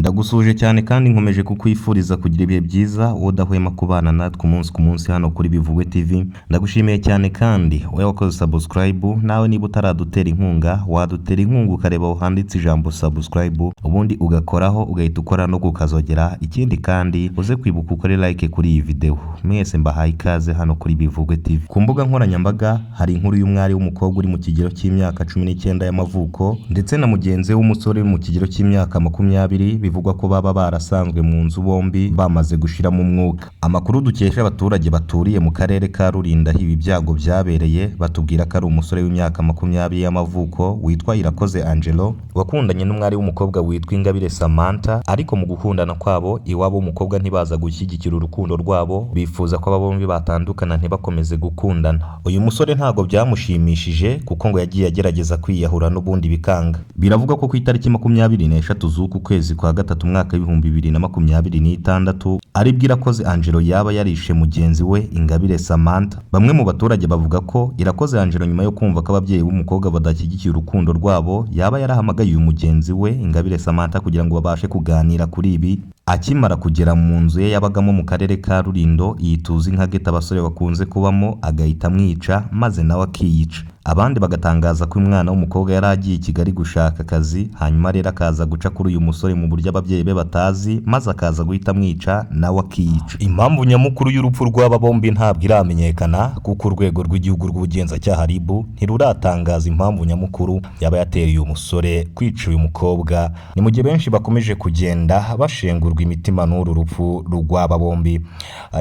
Ndagusuje cyane kandi nkomeje kukwifuriza kugira ibihe byiza udahwema kubana natwe umunsi ku munsi hano kuri Bivugwe TV. Ndagushimiye cyane kandi wowe wakoze subscribe, nawe niba utaradutera inkunga wadutera inkunga ukareba aho handitse ijambo subscribe, ubundi ugakoraho ugahita ukora no kukazogera. Ikindi kandi uze kwibuka ukore like kuri iyi video. Mwese mbahaye ikaze hano kuri Bivugwe TV. Ku mbuga nkoranyambaga hari inkuru y'umwari w'umukobwa uri mu kigero cy'imyaka 19 y'amavuko ndetse na mugenzi w'umusore mu kigero cy'imyaka 20 bivugwa ko baba barasanzwe mu nzu bombi bamaze gushira mu mwuka. Amakuru dukesha abaturage baturiye mu karere ka Rulindo ibi byago byabereye batubwira ko ari umusore w'imyaka 20 y'amavuko witwa Irakoze Angelo wakundanye n'umwari w'umukobwa witwa Ingabire Samantha, ariko mu gukundana kwabo iwabo umukobwa ntibaza gushyigikira urukundo rwabo, bifuza ko aba bombi batandukana ntibakomeze gukundana. Uyu musore ntago byamushimishije kuko ngo yagiye agerageza kwiyahura n'ubundi bikanga. Biravugwa ko ku itariki 23 z'uku kwezi kwa gatatu mwaka 2026 aribwo Irakoze Angelo yaba yarishe mugenzi we Ingabire Samantha. Bamwe mu baturage bavuga ko Irakoze Angelo nyuma yo kumva ko ababyeyi b'umukobwa badashyigikiye urukundo rwabo yaba yarahamagaye uyu mugenzi we Ingabire Samantha kugira ngo babashe kuganira kuri ibi. Akimara kugera mu nzu ye yabagamo mu karere ka Rulindo yituzi nka geta abasore bakunze kubamo, agahita amwica maze nawe akiyica. Abandi bagatangaza ko umwana w'umukobwa yari agiye i Kigali gushaka akazi, hanyuma rero akaza guca kuri uyu musore mu buryo ababyeyi be batazi, maze akaza guhita amwica nawe akiyica. Impamvu nyamukuru y'urupfu rw'aba bombi ntabwo iramenyekana kuko urwego rw'igihugu rw'ubugenzacyaha RIB ntiruratangaza impamvu nyamukuru yaba yateye uyu musore kwica uyu mukobwa. Ni mu gihe benshi bakomeje kugenda bashengurwa imitima n'uru rupfu rw'aba bombi.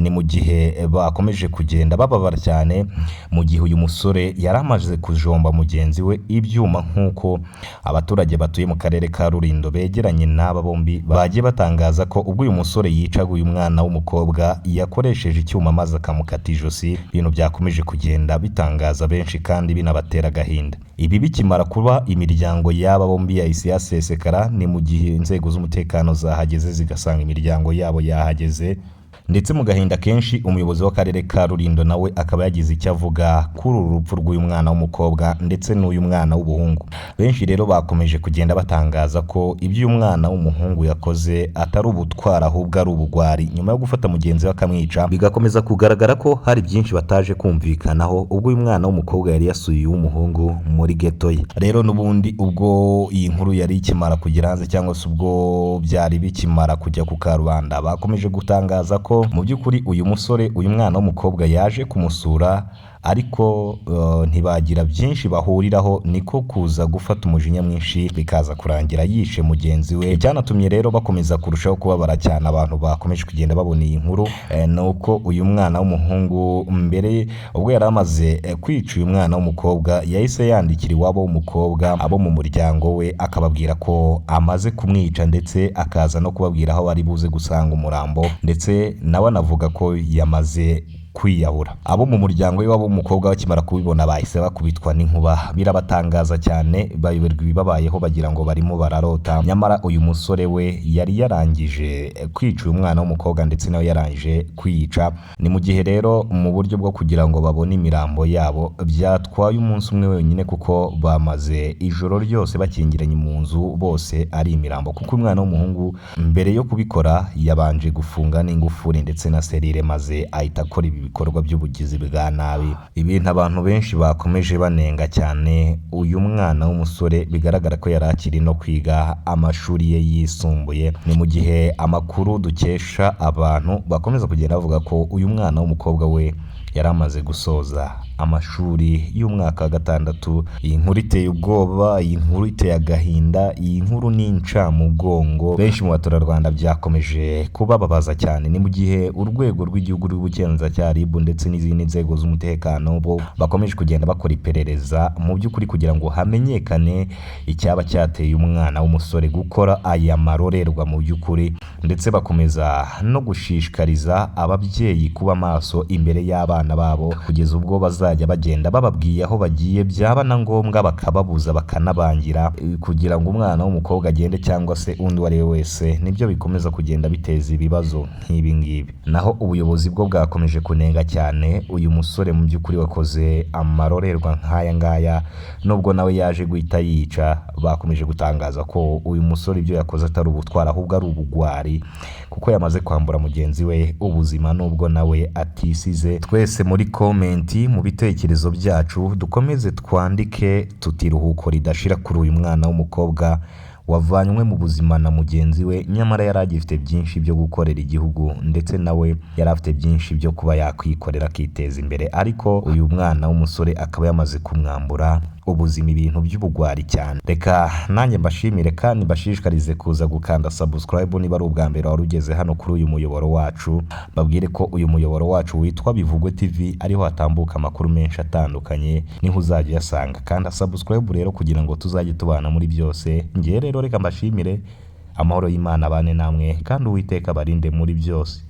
Ni mu gihe bakomeje kugenda bababara cyane mu gihe uyu musore yaramaze kujomba mugenzi we ibyuma, nk'uko abaturage batuye mu karere ka Rulindo begeranye n'aba bombi bagiye batangaza ko ubwo uyu musore yicaga uyu mwana w'umukobwa yakoresheje icyuma maze akamukata ijosi. Ibintu byakomeje kugenda bitangaza benshi kandi binabatera agahinda. Ibi bikimara kuba imiryango y'aba bombi yahise yasesekara, ni mu gihe inzego z'umutekano zahageze zigasanga imiryango yabo yahageze. Ndetse mu gahinda kenshi umuyobozi w'akarere ka Rulindo nawe akaba yagize icyo avuga kuri uru rupfu rw'uyu mwana w'umukobwa ndetse n'uyu mwana w'ubuhungu. Benshi rero bakomeje kugenda batangaza ko ibyo uyu mwana w'umuhungu yakoze atari ubutwara ahubwo ari ubugwari, nyuma yo gufata mugenzi we akamwica. Bigakomeza kugaragara ko hari byinshi bataje kumvikanaho ubwo uyu mwana w'umukobwa yari yasuye uw'umuhungu muri geto ye. Rero n'ubundi ubwo iyi nkuru yari ikimara kugera hanze cyangwa se ubwo byari bikimara kujya ku karubanda, bakomeje gutangaza ko mu by'ukuri uyu musore uyu mwana w'umukobwa yaje kumusura, ariko ntibagira byinshi bahuriraho, niko kuza gufata umujinya mwinshi bikaza kurangira yishe mugenzi we. Cyanatumye rero bakomeza kurushaho kubabara cyane abantu bakomeje kugenda babona iyi nkuru, nuko uyu mwana w'umuhungu mbere ubwo yari amaze kwica uyu mwana w'umukobwa yahise yandikira iwabo w'umukobwa abo mu muryango we akababwira ko amaze kumwica, ndetse akaza no kubabwira aho bari buze gusanga umurambo, ndetse nawe anavuga ko yamaze kwiyahura. Abo mu muryango we wabo umukobwa bakimara kubibona bahise bakubitwa n'inkuba. Birabatangaza cyane, bayoberwa ibibabayeho bagira ngo barimo bararota. Nyamara uyu musore we yari yarangije kwica uyu mwana w'umukobwa ndetse nawe yarangije kwiyica. Ni mu gihe rero mu buryo bwo kugira ngo babone imirambo yabo byatwaye umunsi umwe wenyine, kuko bamaze ijoro ryose bakingiranye mu nzu bose ari imirambo, kuko umwana w'umuhungu mbere yo kubikora yabanje gufunga n'ingufuri ndetse na serire maze ahita akora ibikorwa by'ubugizi bwa nabi. Ibintu abantu benshi bakomeje banenga cyane uyu mwana w'umusore, bigaragara ko yari akiri no kwiga amashuri ye yisumbuye. Ni mu gihe amakuru dukesha abantu bakomeza kugenda bavuga ko uyu mwana w'umukobwa we yari amaze gusoza amashuri y'umwaka wa 6. Iyi nkuru iteye ubwoba, iyi nkuru iteye agahinda, iyi nkuru ni incamugongo. Benshi mu baturarwanda byakomeje kubababaza cyane. Ni mu gihe urwego rw'igihugu rw'ubugenzacyaha RIB ndetse n'izindi nzego z'umutekano bo bakomeje kugenda bakora iperereza mu by'ukuri kugira ngo hamenyekane icyaba cyateye umwana w'umusore gukora aya marorerwa mu by'ukuri, ndetse bakomeza no gushishikariza ababyeyi kuba maso imbere y'abana babo kugeza ubwo bazajya bagenda bababwiye aho bagiye, byaba na ngombwa bakababuza bakanabangira kugira ngo umwana w'umukobwa agende cyangwa se undi wari we wese. Nibyo bikomeza kugenda biteza ibibazo nk'ibi ngibi. Naho ubuyobozi bwo bwakomeje kunenga cyane uyu musore mu by'ukuri wakoze amarorerwa nk'aya ngaya, nubwo nawe yaje guhita yica bakomeje gutangaza ko uyu musore ibyo yakoze atari ubutwari ahubwo ari ubugwari, kuko yamaze kwambura mugenzi we ubuzima nubwo nawe atisize. Twese muri komenti mu bitekerezo byacu dukomeze twandike tuti iruhuko ridashira kuri uyu mwana w'umukobwa wavanywe mu buzima na mugenzi we, nyamara yari agifite byinshi byo gukorera igihugu ndetse nawe yari afite byinshi byo kuba yakwikorera akiteza imbere, ariko uyu mwana w'umusore akaba yamaze kumwambura ubuzima, ibintu by'ubugwari cyane. Reka nanjye mbashimire kandi mbashishikarize kuza gukanda subscribe niba ari ubwa mbere wari ugeze hano kuri uyu muyoboro wacu, babwire ko uyu muyoboro wacu witwa Bivugwe TV ariho hatambuka amakuru menshi atandukanye, niho uzajya uyasanga. Kanda subscribe rero kugira ngo tuzajye tubana muri byose. Ngiye rero reka mbashimire, amahoro y'Imana abane namwe kandi Uwiteka abarinde muri byose.